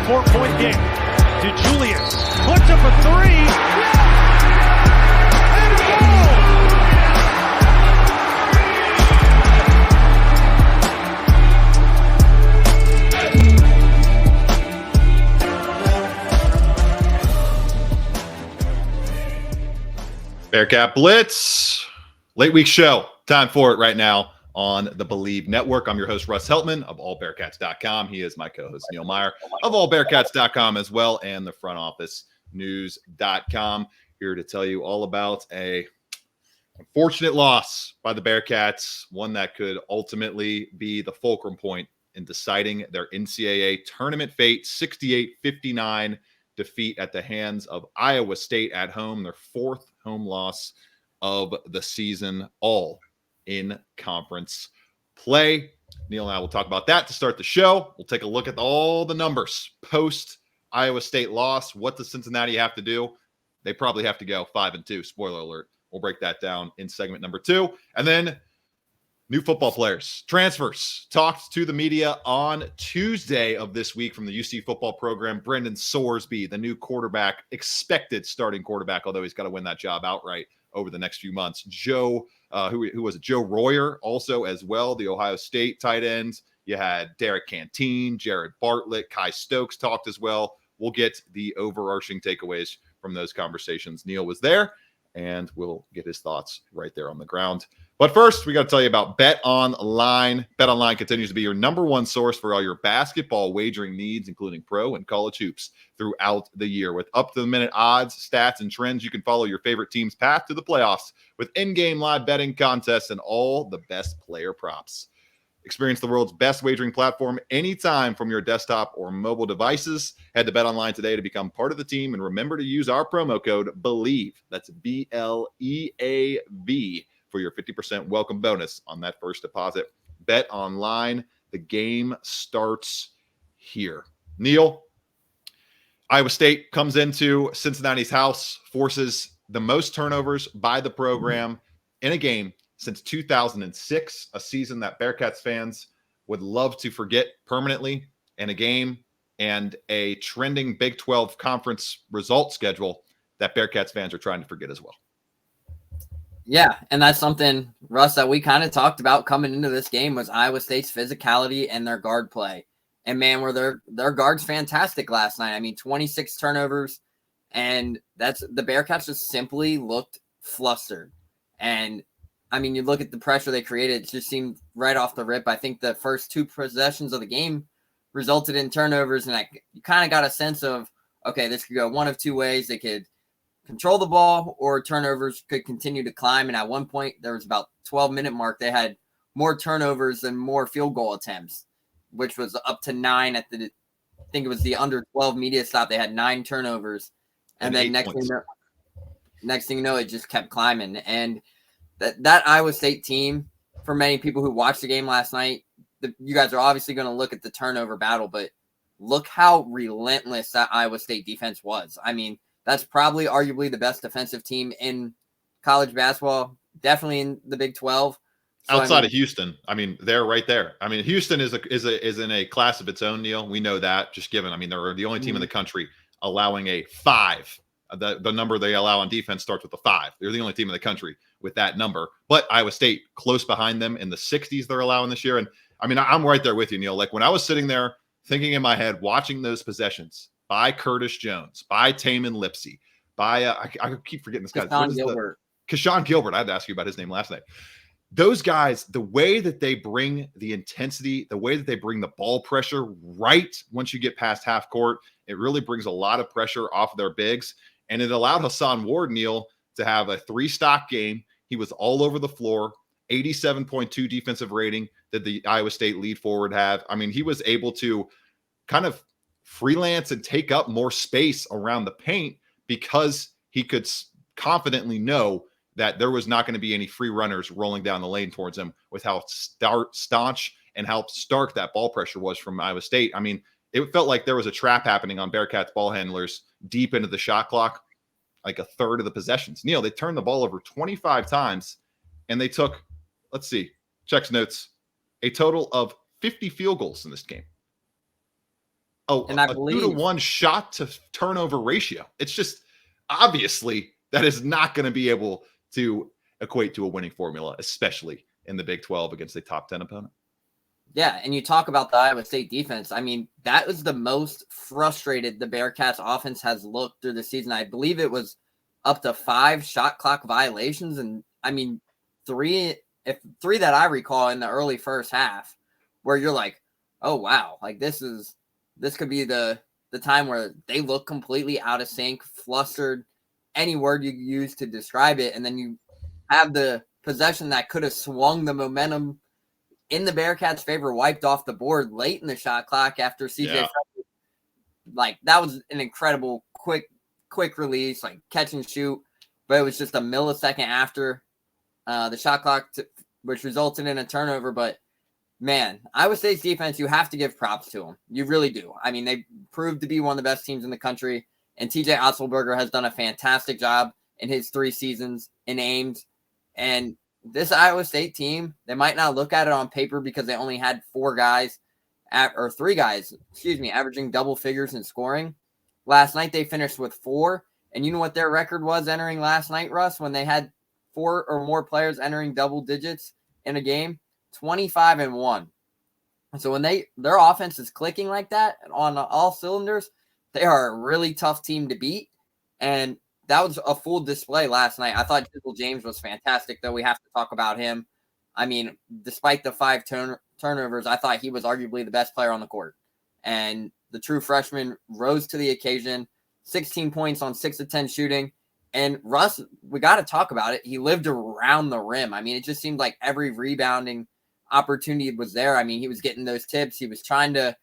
4-point game. DeJulius puts up a three. And goal! Bearcat Blitz, late week show. Time for it right now on the Believe Network. I'm your host, Russ Heltman of allbearcats.com. He is my co-host, Neil Meyer of allbearcats.com as well, and the front office news.com. Here to tell you all about a unfortunate loss by the Bearcats, one that could ultimately be the fulcrum point in deciding their NCAA tournament fate. 68-59 defeat at the hands of Iowa State at home, their fourth home loss of the season, all in conference play. Neil and I will talk about that to start the show. We'll take a look at all the numbers post Iowa State loss. What does Cincinnati have to do? They probably have to go 5-2. Spoiler alert. We'll break that down in segment number 2. And then new football players, transfers, talked to the media on Tuesday of this week from the UC football program. Brendan Sorsby, the new quarterback, expected starting quarterback, although he's got to win that job outright over the next few months. Joe, who was it? Joe Royer also as well, the Ohio State tight ends. You had Derek Canteen, Jared Bartlett, Kai Stokes talked as well. We'll get the overarching takeaways from those conversations. Neil was there, and we'll get his thoughts right there on the ground. But first, we got to tell you about Bet Online. Bet Online continues to be your number one source for all your basketball wagering needs, including pro and college hoops throughout the year. With up-to-the-minute odds, stats, and trends, you can follow your favorite team's path to the playoffs with in-game live betting contests and all the best player props. Experience the world's best wagering platform anytime from your desktop or mobile devices. Head to Bet Online today to become part of the team, and remember to use our promo code BELIEVE. That's BLEAV for your 50% welcome bonus on that first deposit. Bet Online, the game starts here. Neil, Iowa State comes into Cincinnati's house, forces the most turnovers by the program in a game since 2006, a season that Bearcats fans would love to forget permanently, and a game and a trending Big 12 conference result schedule that Bearcats fans are trying to forget as well. Yeah, and that's something, Russ, that we kind of talked about coming into this game was Iowa State's physicality and their guard play. And, man, were their guards fantastic last night. I mean, 26 turnovers, and that's the Bearcats just simply looked flustered. And, I mean, you look at the pressure they created, it just seemed right off the rip. I think the first 2 possessions of the game resulted in turnovers, and you kind of got a sense of, okay, this could go one of 2 ways. They could control the ball or turnovers could continue to climb. And at one point, there was about 12-minute mark, they had more turnovers than more field goal attempts, which was up to 9 at I think it was the under 12 media stop. They had 9 turnovers. And then next thing you know, it just kept climbing. And that Iowa State team, for many people who watched the game last night, you guys are obviously going to look at the turnover battle, but look how relentless that Iowa State defense was. I mean, that's probably arguably the best defensive team in college basketball, definitely in the Big 12. So, outside of Houston, I mean, they're right there. I mean, Houston is in a class of its own, Neil. We know that, just given. I mean, they're the only team in the country allowing a 5. The number they allow on defense starts with a 5. They're the only team in the country with that number. But Iowa State close behind them in the 60s they're allowing this year. And I mean, I'm right there with you, Neil. Like when I was sitting there thinking in my head, watching those possessions by Curtis Jones, by Taman Lipsey, by I keep forgetting this guy. Keshawn Gilbert. I had to ask you about his name last night. Those guys, the way that they bring the intensity, the way that they bring the ball pressure right once you get past half court, it really brings a lot of pressure off of their bigs. And it allowed Hassan Ward, Neil, to have a 3-stock game. He was all over the floor, 87.2 defensive rating that the Iowa State lead forward have. I mean, he was able to kind of freelance and take up more space around the paint because he could confidently know that there was not going to be any free runners rolling down the lane towards him with how staunch and how stark that ball pressure was from Iowa State. I mean, it felt like there was a trap happening on Bearcats ball handlers deep into the shot clock, like a third of the possessions. Neil, they turned the ball over 25 times, and they took, let's see, checks notes, a total of 50 field goals in this game. And I a believe 2-to-1 shot to turnover ratio. It's just obviously that is not going to be able to equate to a winning formula, especially in the Big 12 against a top 10 opponent. Yeah, and you talk about the Iowa State defense. I mean, that was the most frustrated the Bearcats offense has looked through the season. I believe it was up to 5 shot clock violations. And I mean, three that I recall in the early first half, where you're like, oh wow, like this could be the time where they look completely out of sync, flustered, any word you use to describe it. And then you have the possession that could have swung the momentum in the Bearcats' favor, wiped off the board late in the shot clock after CJ. Yeah. Like, that was an incredible quick release, like catch and shoot, but it was just a millisecond after the shot clock, which resulted in a turnover. But man, Iowa State's defense, you have to give props to them. You really do. I mean, they proved to be one of the best teams in the country, and TJ Otzelberger has done a fantastic job in his 3 seasons in Ames. And this Iowa State team, they might not look at it on paper because they only had 3 guys, averaging double figures in scoring. Last night, they finished with 4. And you know what their record was entering last night, Russ, when they had 4 or more players entering double digits in a game? 25-1. So when their offense is clicking like that on all cylinders, they are a really tough team to beat. And that was a full display last night. I thought Jizzle James was fantastic, though. We have to talk about him. I mean, despite the 5 turnovers, I thought he was arguably the best player on the court. And the true freshman rose to the occasion, 16 points on 6 of 10 shooting. And Russ, we got to talk about it. He lived around the rim. I mean, it just seemed like every rebounding opportunity was there. I mean, he was getting those tips. He was trying to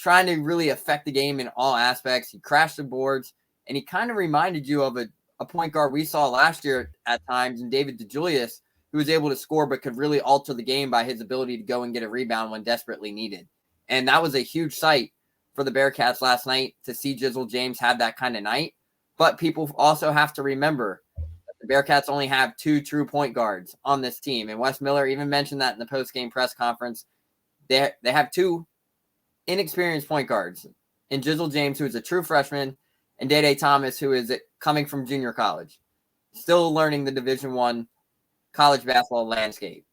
really affect the game in all aspects. He crashed the boards. And he kind of reminded you of a point guard we saw last year at times in David DeJulius, who was able to score but could really alter the game by his ability to go and get a rebound when desperately needed. And that was a huge sight for the Bearcats last night to see Jizzle James have that kind of night. But people also have to remember that the Bearcats only have 2 true point guards on this team. And Wes Miller even mentioned that in the post-game press conference. They have 2 inexperienced point guards in Jizzle James, who is a true freshman, and Day Thomas, who is coming from junior college, still learning the Division I college basketball landscape.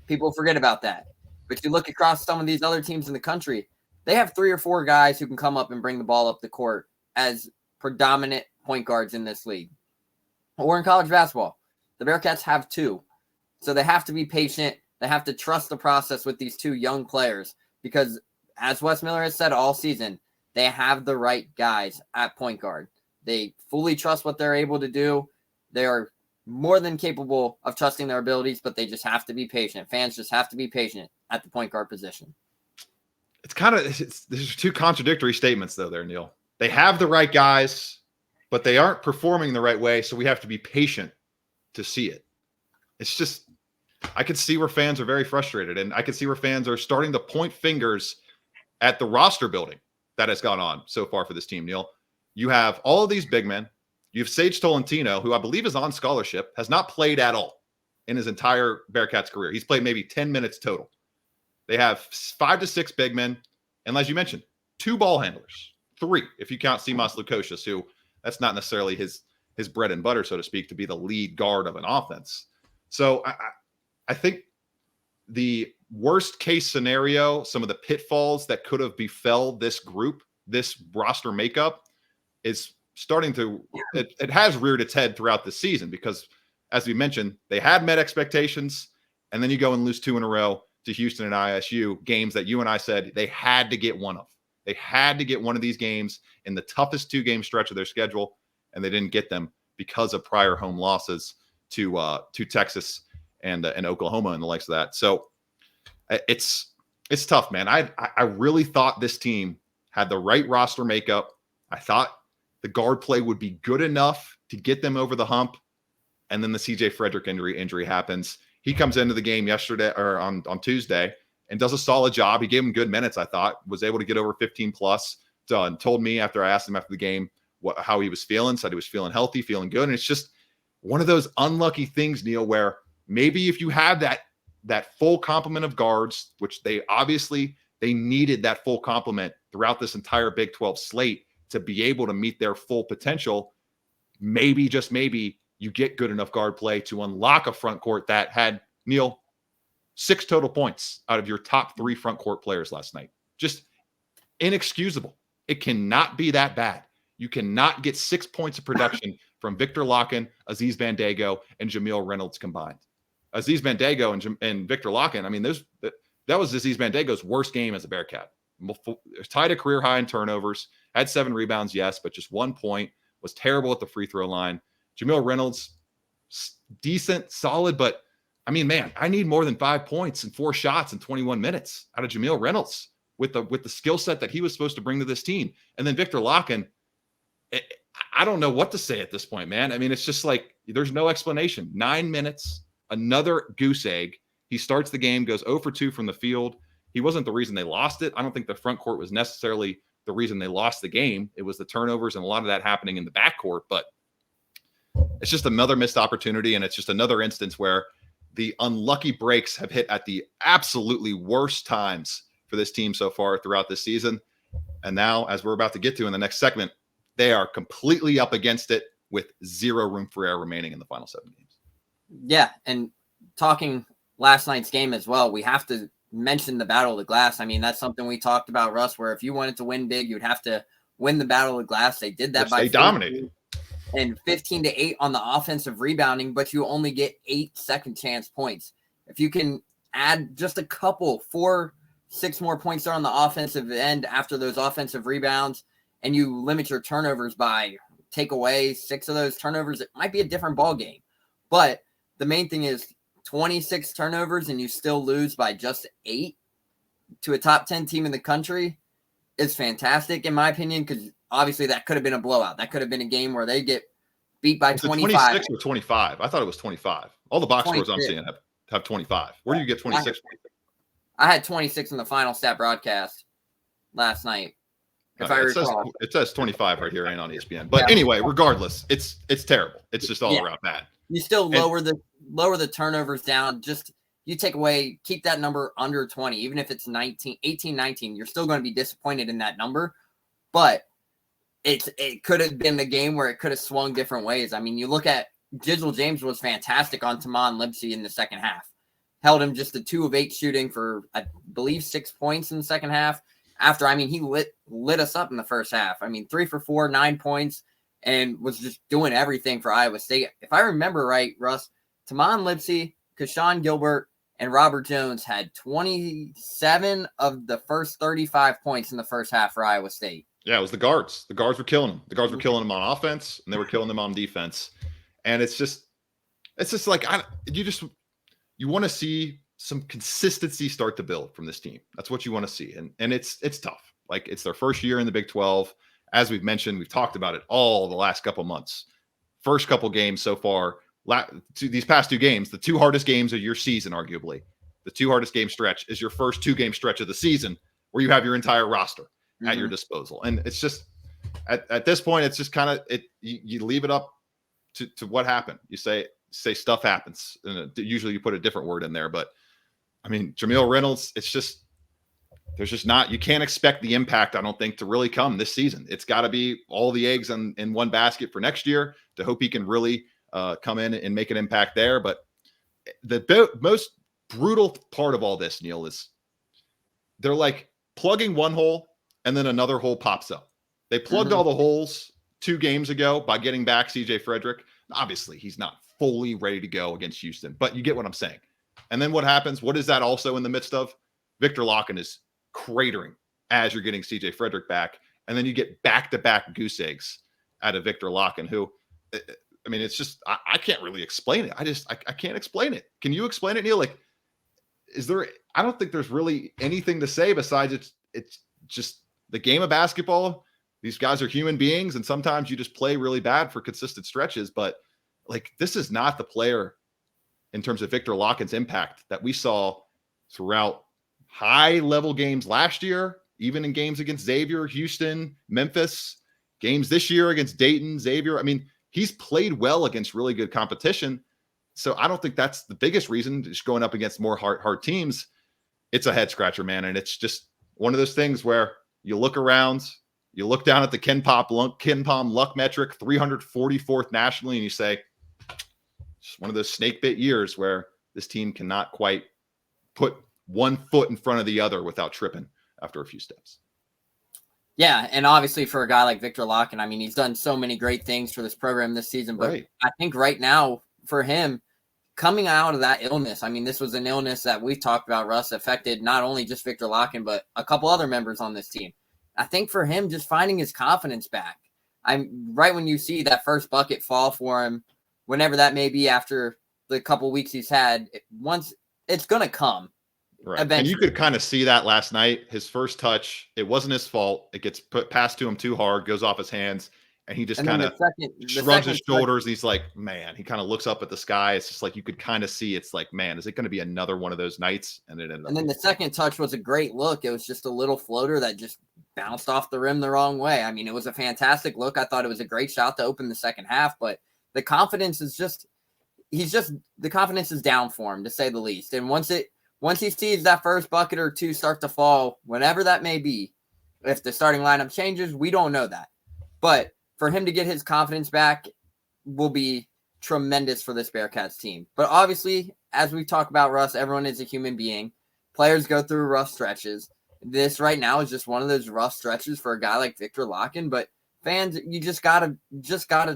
People forget about that. But you look across some of these other teams in the country, they have 3 or 4 guys who can come up and bring the ball up the court as predominant point guards in this league. Or in college basketball, the Bearcats have 2. So they have to be patient. They have to trust the process with these 2 young players because, as Wes Miller has said all season, they have the right guys at point guard. They fully trust what they're able to do. They are more than capable of trusting their abilities, but they just have to be patient. Fans just have to be patient at the point guard position. There's 2 contradictory statements, though, there, Neil. They have the right guys, but they aren't performing the right way, so we have to be patient to see it. It's just, I could see where fans are very frustrated, and I could see where fans are starting to point fingers at the roster building that has gone on so far for this team, Neil. You have all of these big men. You have Sage Tolentino, who I believe is on scholarship, has not played at all in his entire Bearcats career. He's played maybe 10 minutes total. They have 5 to 6 big men. And as you mentioned, 2 ball handlers, 3, if you count Simas Lukosius, who that's not necessarily his bread and butter, so to speak, to be the lead guard of an offense. So I think the worst case scenario, some of the pitfalls that could have befell this group, this roster makeup, is starting to, it has reared its head throughout the season because, as we mentioned, they had met expectations, and then you go and lose 2 in a row to Houston and ISU, games that you and I said they had to get one of. They had to get one of these games in the toughest 2-game stretch of their schedule, and they didn't get them because of prior home losses to Texas and Oklahoma and the likes of that. So it's tough, man. I really thought this team had the right roster makeup. I thought the guard play would be good enough to get them over the hump, and then the CJ Frederick injury happens. He comes into the game yesterday or on Tuesday and does a solid job. He gave him good minutes, I thought, was able to get over 15 plus. And told me after I asked him after the game how he was feeling, said he was feeling healthy, feeling good. And it's just one of those unlucky things, Neil, where maybe if you have that full complement of guards, which they obviously They needed that full complement throughout this entire Big 12 slate to be able to meet their full potential. Maybe, just maybe, you get good enough guard play to unlock a front court that had, Neil, 6 total points out of your top 3 front court players last night. Just inexcusable. It cannot be that bad. You cannot get 6 points of production from Victor Locken, Aziz Bandaogo, and Jamil Reynolds combined. Aziz Bandaogo and Victor Locken, I mean, that was Aziz Bandago's worst game as a Bearcat. Tied a career high in turnovers, had 7 rebounds, yes, but just 1 point, was terrible at the free throw line. Jamil Reynolds, decent, solid, but I mean, man, I need more than 5 points and 4 shots in 21 minutes out of Jamil Reynolds with the skill set that he was supposed to bring to this team. And then Victor Locken, I don't know what to say at this point, man. I mean, it's just like there's no explanation. 9 minutes, another goose egg. He starts the game, goes 0 for 2 from the field. He wasn't the reason they lost it. I don't think the front court was necessarily the reason they lost the game. It was the turnovers and a lot of that happening in the backcourt. But it's just another missed opportunity, and it's just another instance where the unlucky breaks have hit at the absolutely worst times for this team so far throughout this season. And now, as we're about to get to in the next segment, they are completely up against it with 0 room for error remaining in the final 7 games. Yeah, and talking last night's game as well, we have to mention the Battle of the Glass. I mean, that's something we talked about, Russ, where if you wanted to win big, you'd have to win the Battle of the Glass. They did that by they dominated. And 15-8 on the offensive rebounding, but you only get 8 second chance points. If you can add just a couple, 4-6 more points there on the offensive end after those offensive rebounds, and you limit your turnovers by take away 6 of those turnovers, it might be a different ball game. But the main thing is 26 turnovers and you still lose by just 8 to a top 10 team in the country is fantastic, in my opinion, because obviously that could have been a blowout. That could have been a game where they get beat by 25. 26 or 25? I thought it was 25. All the box scores I'm seeing have 25. Where do you get 26? I had 26 in the final stat broadcast last night. If I recall. It says 25 right here, ain't on ESPN. But anyway, regardless, it's terrible. It's just all around bad. You still lower the turnovers down. Just you keep that number under 20, even if it's 18, 19, you're still going to be disappointed in that number. But it could have been the game where it could have swung different ways. I mean, you look at Jizzle James was fantastic on Taman Lipsey in the second half. Held him just a 2 of 8 shooting for, I believe, 6 points in the second half. After, I mean, he lit us up in the first half. I mean, 3 for 4, 9 points, and was just doing everything for Iowa State. If I remember right, Russ, Taman Lipsey, Kashawn Gilbert, and Robert Jones had 27 of the first 35 points in the first half for Iowa State. Yeah, it was the guards. The guards were killing them. The guards were killing them on offense, and they were killing them on defense. And it's just like you want to see some consistency start to build from this team. That's what you want to see, and it's tough. Like, it's their first year in the Big 12. As we've mentioned, we've talked about it all the last couple months. First couple games so far, these past 2 games, the 2 hardest games of your season, arguably. The 2 hardest game stretch is your first 2-game stretch of the season where you have your entire roster at your disposal. And it's just, at this point, it's just kind of, you leave it up to what happened. You say stuff happens. And usually you put a different word in there, but I mean, Jamil Reynolds, it's just, there's just not, you can't expect the impact, I don't think, to really come this season. It's got to be all the eggs in one basket for next year to hope he can really come in and make an impact there. But the most brutal part of all this, Neil, is they're like plugging one hole and then another hole pops up. They plugged all the holes 2 games ago by getting back CJ Frederick. Obviously, he's not fully ready to go against Houston, but you get what I'm saying. And then what happens? What is that also in the midst of? Victor Locken is cratering as you're getting CJ Frederick back. And then you get back-to-back goose eggs out of Victor Locken, who, I mean, it's just, I can't really explain it. I can't explain it. Can you explain it, Neil? Like, I don't think there's really anything to say besides it's just the game of basketball. These guys are human beings, and sometimes you just play really bad for consistent stretches. But like, this is not the player in terms of Victor Locken's impact that we saw throughout high-level games last year, even in games against Xavier, Houston, Memphis, games this year against Dayton, Xavier. I mean, he's played well against really good competition. So I don't think that's the biggest reason. Just going up against more hard teams, it's a head scratcher, man. And it's just, one of those things where you look around, you look down at the KenPom luck metric, 344th nationally, and you say, it's one of those snake bit years where this team cannot quite put one foot in front of the other without tripping after a few steps. Yeah, and obviously for a guy like Victor Locken, I mean, he's done so many great things for this program this season, but right. I think right now for him, coming out of that illness, I mean, this was an illness that we've talked about, Russ, affected not only just Victor Locken, but a couple other members on this team. I think for him, just finding his confidence back. I'm right when you see that first bucket fall for him, whenever that may be after the couple weeks he's had, once it's going to come. Right. Eventually. And you could kind of see that last night. His first touch, it wasn't his fault. It gets passed to him too hard, goes off his hands, and he just kind of shrugs his shoulders. And he's like, man, he kind of looks up at the sky. It's just like you could kind of see it's like, man, is it going to be another one of those nights? And it ended up. And then the second touch was a great look. It was just a little floater that just bounced off the rim the wrong way. I mean, it was a fantastic look. I thought it was a great shot to open the second half, but the confidence is just, the confidence is down for him, to say the least. And once he sees that first bucket or two start to fall, whenever that may be, if the starting lineup changes, we don't know that. But for him to get his confidence back will be tremendous for this Bearcats team. But obviously, as we talk about, Russ, everyone is a human being. Players go through rough stretches. This right now is just one of those rough stretches for a guy like Victor Locken. But fans, you just gotta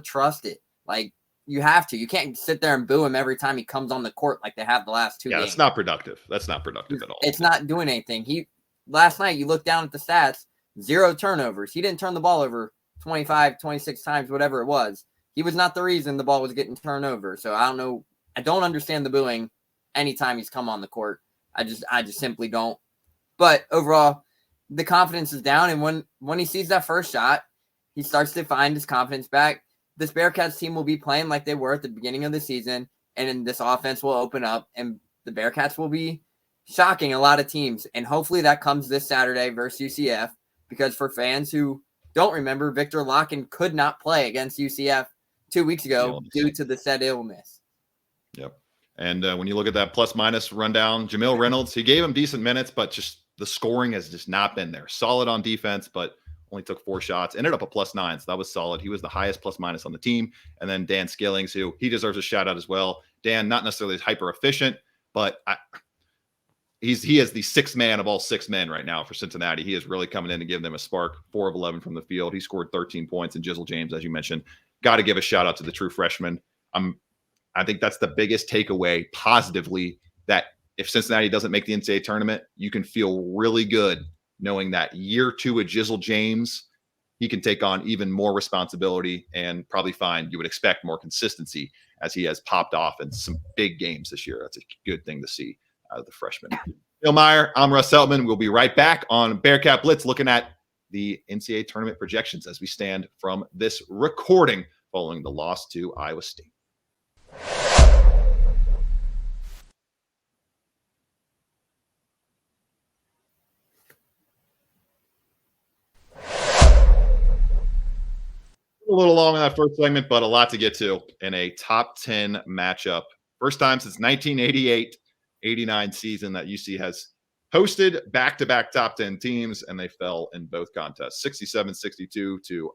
trust it. Like, you have to. You can't sit there and boo him every time he comes on the court like they have the last two games. That's not productive. That's not productive at all. It's not doing anything. Last night, you look down at the stats, 0 turnovers. He didn't turn the ball over 25, 26 times, whatever it was. He was not the reason the ball was getting turned over. So I don't know. I don't understand the booing anytime he's come on the court. I just simply don't. But overall, the confidence is down. And when he sees that first shot, he starts to find his confidence back. This Bearcats team will be playing like they were at the beginning of the season, and then this offense will open up, and the Bearcats will be shocking a lot of teams. And hopefully that comes this Saturday versus UCF, because for fans who don't remember, Victor Locken could not play against UCF 2 weeks ago due to the said illness. Yep. And when you look at that plus-minus rundown, Jamil Reynolds, he gave him decent minutes, but just the scoring has just not been there. Solid on defense, but only took 4 shots, ended up a +9, so that was solid. He was the highest plus-minus on the team. And then Dan Skillings, who he deserves a shout-out as well. Dan, not necessarily hyper-efficient, but he is the sixth man of all 6 men right now for Cincinnati. He is really coming in and giving them a spark. 4 of 11 from the field. He scored 13 points. And Jizzle James, as you mentioned, got to give a shout-out to the true freshman. I think that's the biggest takeaway positively, that if Cincinnati doesn't make the NCAA tournament, you can feel really good knowing that year 2 of Jizzle James, he can take on even more responsibility and probably you would expect more consistency, as he has popped off in some big games this year. That's a good thing to see out of the freshman. Neil Meyer, I'm Russ Heltman. We'll be right back on Bearcat Blitz, looking at the NCAA tournament projections as we stand from this recording following the loss to Iowa State. A little long in that first segment, but a lot to get to in a top 10 matchup. First time since 1988-89 season that UC has hosted back-to-back top 10 teams, and they fell in both contests. 67-62 to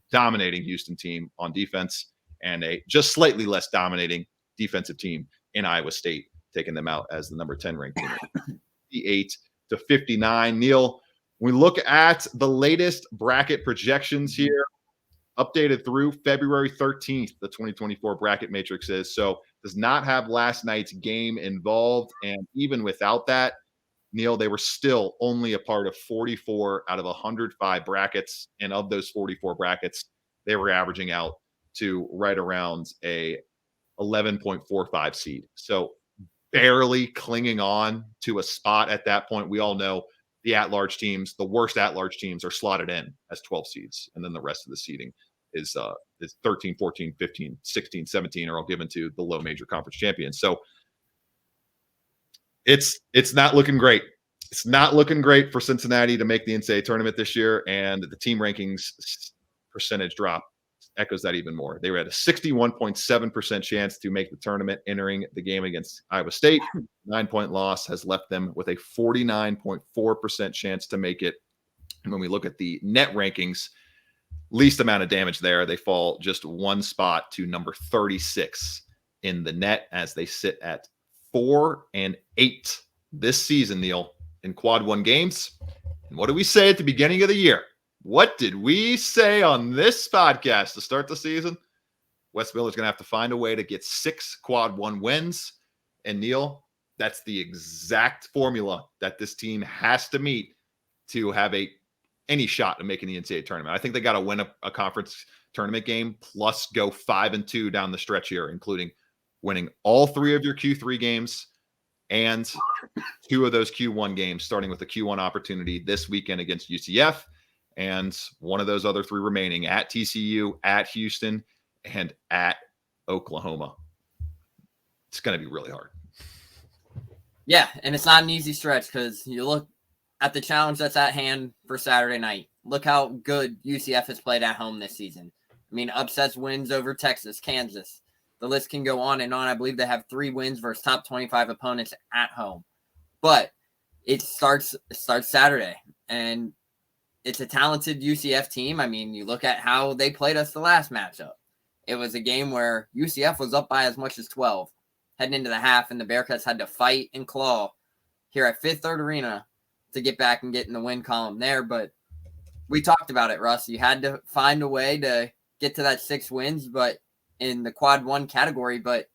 dominating Houston team on defense, and a just slightly less dominating defensive team in Iowa State, taking them out as the number 10 ranked team. 58-59. Neil, we look at the latest bracket projections here, updated through February 13th, the 2024 bracket matrix is. So does not have last night's game involved. And even without that, Neil, they were still only a part of 44 out of 105 brackets. And of those 44 brackets, they were averaging out to right around a 11.45 seed. So barely clinging on to a spot at that point. We all know the at-large teams, the worst at-large teams, are slotted in as 12 seeds. And then the rest of the seeding is 13, 14, 15, 16, 17 are all given to the low major conference champions. So it's not looking great. It's not looking great for Cincinnati to make the NCAA tournament this year. And the team rankings percentage drop echoes that even more. They had a 61.7% chance to make the tournament entering the game against Iowa State. 9-point loss has left them with a 49.4% chance to make it. And when we look at the net rankings, least amount of damage there, they fall just one spot to number 36 in the net as they sit at 4-8 this season, Neil, in quad one games. And what did we say at the beginning of the year? What did we say on this podcast to start the season? Wes Miller's going to have to find a way to get 6 quad one wins. And Neil, that's the exact formula that this team has to meet to have any shot at making the NCAA tournament. I think they got to win a conference tournament game plus go 5-2 down the stretch here, including winning all 3 of your Q3 games and 2 of those Q1 games, starting with the Q1 opportunity this weekend against UCF and one of those other 3 remaining at TCU, at Houston, and at Oklahoma. It's going to be really hard. Yeah, and it's not an easy stretch because you look at the challenge that's at hand for Saturday night. Look how good UCF has played at home this season. I mean, upsets, wins over Texas, Kansas. The list can go on and on. I believe they have 3 wins versus top 25 opponents at home. But it starts Saturday, and it's a talented UCF team. I mean, you look at how they played us the last matchup. It was a game where UCF was up by as much as 12 heading into the half, and the Bearcats had to fight and claw here at Fifth Third Arena to get back and get in the win column there. But we talked about it, Russ. You had to find a way to get to that 6 wins, but in the quad one category. But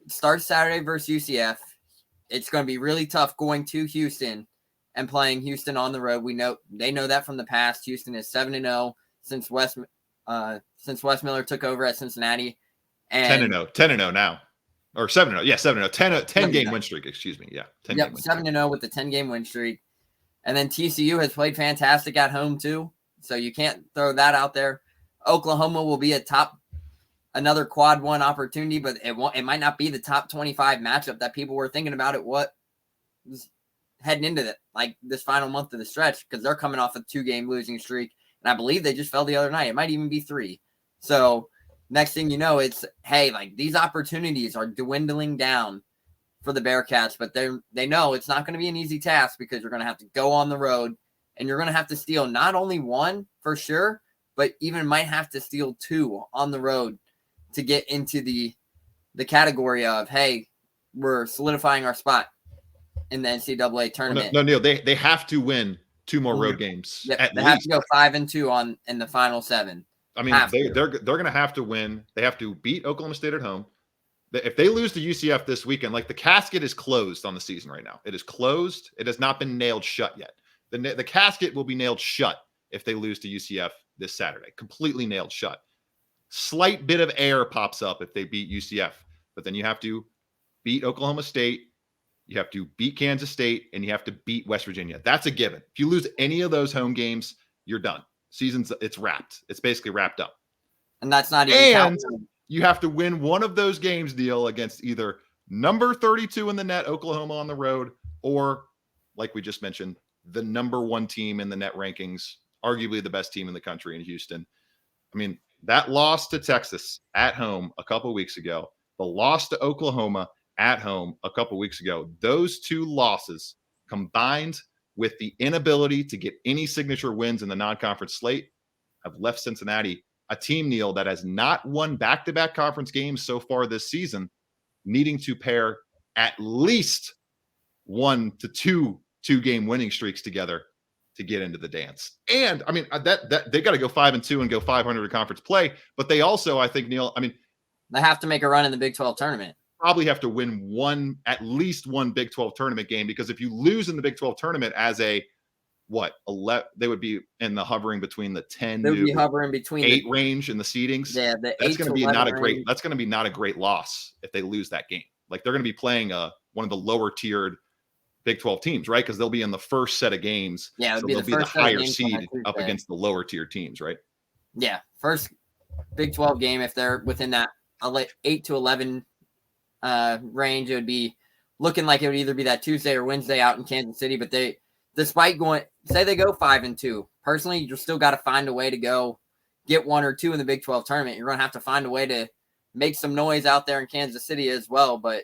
it starts Saturday versus UCF. It's going to be really tough going to Houston and playing Houston on the road. They know that from the past. Houston is 7-0 since Wes Miller took over at Cincinnati. And 10-0 now. Or 7-0. Yeah, 7-0. 10 game win streak, excuse me. Yeah. 10 game win streak. 7-0 with the 10-game win streak. And then TCU has played fantastic at home too. So you can't throw that out there. Oklahoma will be another quad one opportunity, but it might not be the top 25 matchup that people were thinking about it. What was heading into this final month of the stretch, because they're coming off a 2-game losing streak. And I believe they just fell the other night. It might even be 3. So next thing you know, it's, hey, these opportunities are dwindling down for the Bearcats, but they know it's not going to be an easy task because you're going to have to go on the road and you're going to have to steal not only 1 for sure, but even might have to steal 2 on the road to get into the category of, hey, we're solidifying our spot in the NCAA tournament. No, Neil, they have to win 2 more road games. Yep, they have to go 5-2 in the final 7. I mean, they're going to have to win. They have to beat Oklahoma State at home. If they lose to UCF this weekend, the casket is closed on the season right now. It is closed. It has not been nailed shut yet. The casket will be nailed shut if they lose to UCF this Saturday. Completely nailed shut. Slight bit of air pops up if they beat UCF, but then you have to beat Oklahoma State, you have to beat Kansas State, and you have to beat West Virginia. That's a given. If you lose any of those home games, you're done. It's wrapped. It's basically wrapped up. And that's not even counting. You have to win one of those games, Deal, against either number 32 in the net, Oklahoma on the road, or, like we just mentioned, the number 1 team in the net rankings, arguably the best team in the country in Houston. I mean, that loss to Texas at home a couple weeks ago, the loss to Oklahoma at home a couple weeks ago, those 2 losses combined with the inability to get any signature wins in the non-conference slate have left Cincinnati, a team, Neil, that has not won back-to-back conference games so far this season, needing to pair at least 1 to 2 2-game winning streaks together to get into the dance. And I mean, that they got to go 5-2 and go 500 in conference play, but they also, I think, Neil, they have to make a run in the Big 12 tournament. Probably have to win at least one Big 12 tournament game, because if you lose in the Big 12 tournament as they would be in the hovering between the 10 to 8 range in the seedings. Yeah, that's going to be not a great. That's going to be not a great loss if they lose that game. They're going to be playing one of the lower tiered Big 12 teams, right? Because they'll be in the first set of games. Yeah, so they'll be the higher seed up against the lower tier teams, right? Yeah, first Big 12 game, if they're within that 8 to 11 range, it would be looking like it would either be that Tuesday or Wednesday out in Kansas City. But despite they go 5-2, personally, you still got to find a way to go get 1 or 2 in the Big 12 tournament. You're going to have to find a way to make some noise out there in Kansas City as well. But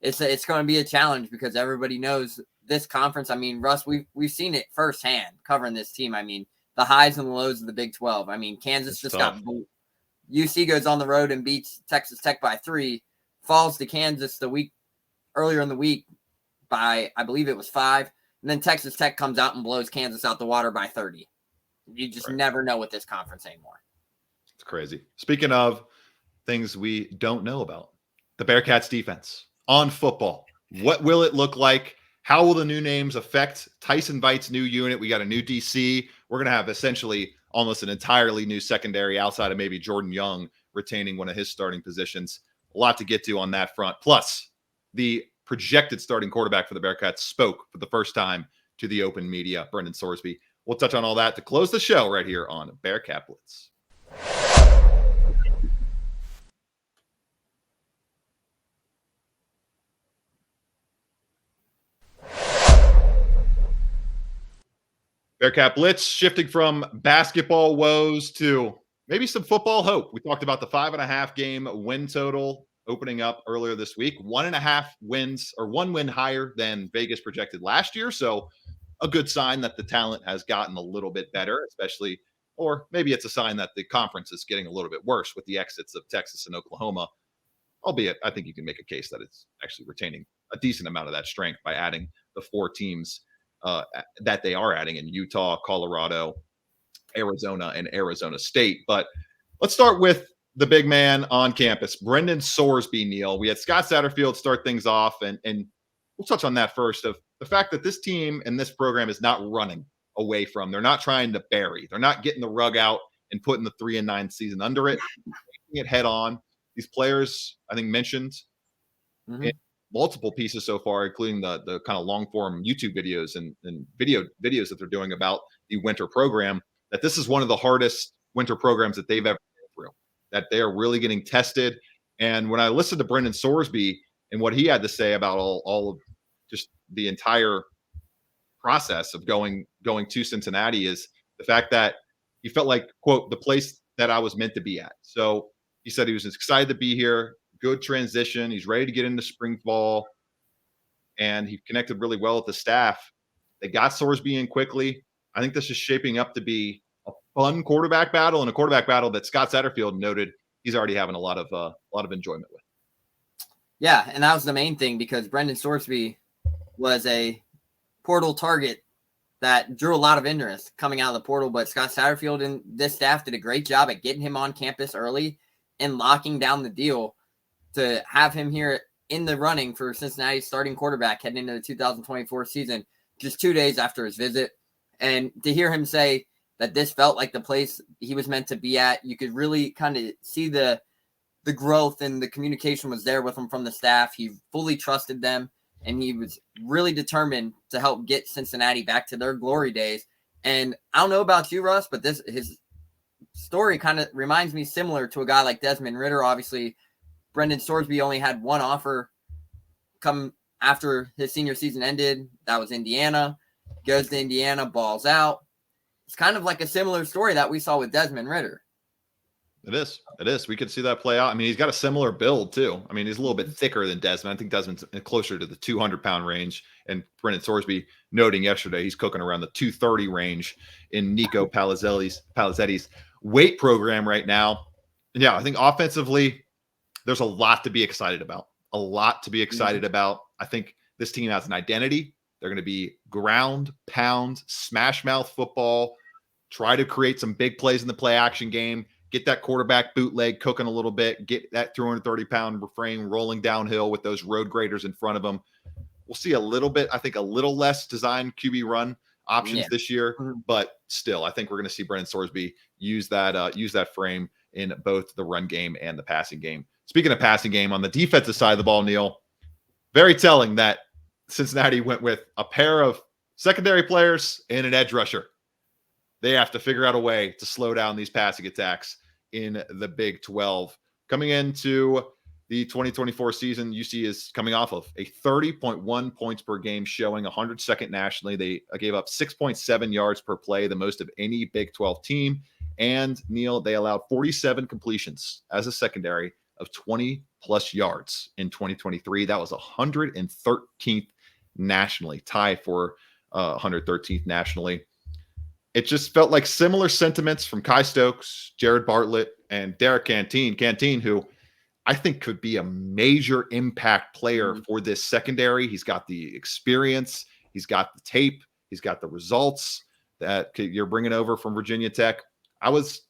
it's going to be a challenge because everybody knows this conference. I mean, Russ, we've seen it firsthand covering this team. I mean, the highs and the lows of the Big 12. I mean, Kansas just got UC goes on the road and beats Texas Tech by 3, falls to Kansas the week earlier in the week by, I believe it was 5. And then Texas Tech comes out and blows Kansas out the water by 30. You just never know with this conference anymore. It's crazy. Speaking of things we don't know about, the Bearcats defense on football. What will it look like? How will the new names affect Tyson Vite's new unit? We got a new DC. We're going to have essentially almost an entirely new secondary outside of maybe Jordan Young retaining one of his starting positions. A lot to get to on that front. Plus, the projected starting quarterback for the Bearcats spoke for the first time to the open media, Brendan Sorsby. We'll touch on all that to close the show right here on Bearcat Blitz. Bearcat Blitz, shifting from basketball woes to maybe some football hope. We talked about the 5.5 game win total opening up earlier this week. 1.5 wins, or 1 win higher than Vegas projected last year. So a good sign that the talent has gotten a little bit better, especially, or maybe it's a sign that the conference is getting a little bit worse with the exits of Texas and Oklahoma. Albeit, I think you can make a case that it's actually retaining a decent amount of that strength by adding the 4 teams that they are adding in Utah, Colorado, Arizona, and Arizona State. But let's start with the big man on campus, Brendan Sorsby, Neil. We had Scott Satterfield start things off, and we'll touch on that first, of the fact that this team and this program is not running away from. They're not trying to bury. They're not getting the rug out and putting the 3-9 season under it, taking it head on. These players, I think, mentioned in multiple pieces so far, including the kind of long form YouTube videos and videos that they're doing about the winter program, that this is one of the hardest winter programs that they've ever been through, that they are really getting tested. And when I listened to Brendan Sorsby and what he had to say about all of just the entire process of going to Cincinnati, is the fact that he felt like, quote, the place that I was meant to be at. So he said he was excited to be here. Good transition. He's ready to get into spring ball, and he connected really well with the staff. They got Sorsby in quickly. I think this is shaping up to be a fun quarterback battle, and a quarterback battle that Scott Satterfield noted he's already having a lot of enjoyment with. Yeah, and that was the main thing, because Brendan Sorsby was a portal target that drew a lot of interest coming out of the portal, but Scott Satterfield and this staff did a great job at getting him on campus early and locking down the deal to have him here in the running for Cincinnati's starting quarterback heading into the 2024 season, just 2 days after his visit. And to hear him say that this felt like the place he was meant to be at, you could really kind of see the growth, and the communication was there with him from the staff. He fully trusted them, and he was really determined to help get Cincinnati back to their glory days. And I don't know about you, Russ, but his story kind of reminds me similar to a guy like Desmond Ridder. Obviously, Brendan Sorsby only had one offer come after his senior season ended. That was Indiana. Goes to Indiana, balls out. It's kind of like a similar story that we saw with Desmond Ridder. It is. We could see that play out. I mean, he's got a similar build too. I mean, he's a little bit thicker than Desmond. I think Desmond's closer to the 200-pound range. And Brendan Sorsby noting yesterday he's cooking around the 230 range in Nico Palizzetti's weight program right now. And yeah, I think offensively, there's a lot to be excited about. I think this team has an identity. They're going to be ground, pound, smash mouth football, try to create some big plays in the play action game, get that quarterback bootleg cooking a little bit, get that 230-pound frame rolling downhill with those road graders in front of them. We'll see a little bit, I think a little less design QB run options this year, but still, I think we're going to see Brendan Sorsby use that frame in both the run game and the passing game. Speaking of passing game, on the defensive side of the ball, Neil, very telling that Cincinnati went with a pair of secondary players and an edge rusher. They have to figure out a way to slow down these passing attacks in the Big 12. Coming into the 2024 season, UC is coming off of a 30.1 points per game showing, 102nd nationally. They gave up 6.7 yards per play, the most of any Big 12 team. And Neil, they allowed 47 completions as a secondary of 20-plus yards in 2023. That was 113th nationally, tied for 113th nationally. It just felt like similar sentiments from Kai Stokes, Jared Bartlett, and Derek Canteen, who I think could be a major impact player for this secondary. He's got the experience. He's got the tape. He's got the results that you're bringing over from Virginia Tech. I was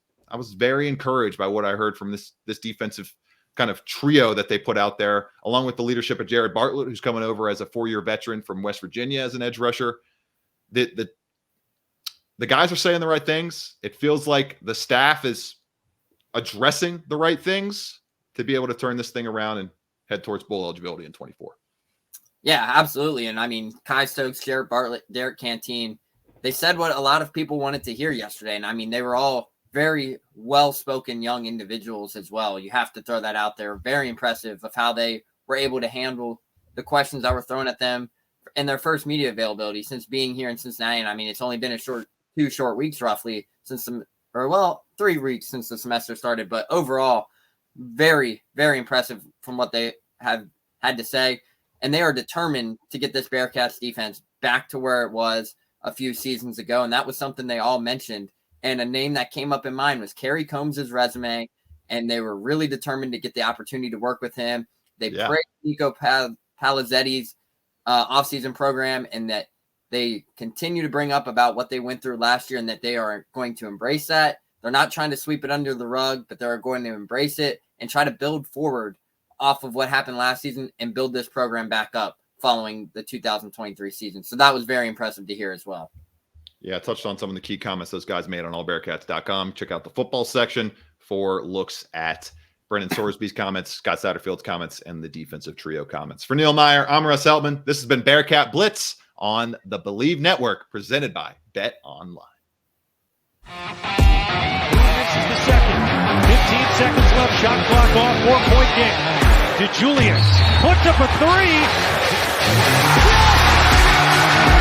very encouraged by what I heard from this defensive kind of trio that they put out there, along with the leadership of Jared Bartlett, who's coming over as a 4-year veteran from West Virginia as an edge rusher. The guys are saying the right things. It feels like the staff is addressing the right things to be able to turn this thing around and head towards bowl eligibility in 24. Yeah, absolutely. And I mean, Kai Stokes, Jared Bartlett, Derek Canteen, they said what a lot of people wanted to hear yesterday. And I mean, they were all very well-spoken young individuals as well. You have to throw that out there. Very impressive of how they were able to handle the questions that were thrown at them in their first media availability since being here in Cincinnati. And I mean, it's only been 2 short weeks roughly since 3 weeks since the semester started. But overall, very, very impressive from what they have had to say. And they are determined to get this Bearcats defense back to where it was a few seasons ago. And that was something they all mentioned. And a name that came up in mind was Kerry Combs' resume. And they were really determined to get the opportunity to work with him. They praised Nico Palizzetti's offseason program, and that they continue to bring up about what they went through last year and that they are going to embrace that. They're not trying to sweep it under the rug, but they're going to embrace it and try to build forward off of what happened last season and build this program back up following the 2023 season. So that was very impressive to hear as well. Yeah, I touched on some of the key comments those guys made on allbearcats.com. Check out the football section for looks at Brendan Sorsby's comments, Scott Satterfield's comments, and the defensive trio comments. For Neil Meyer, I'm Russ Heltman. This has been Bearcat Blitz on the Believe Network, presented by Bet Online. This is the second. 15 seconds left. Shot clock off. 4-point game. DeJulius puts up a 3.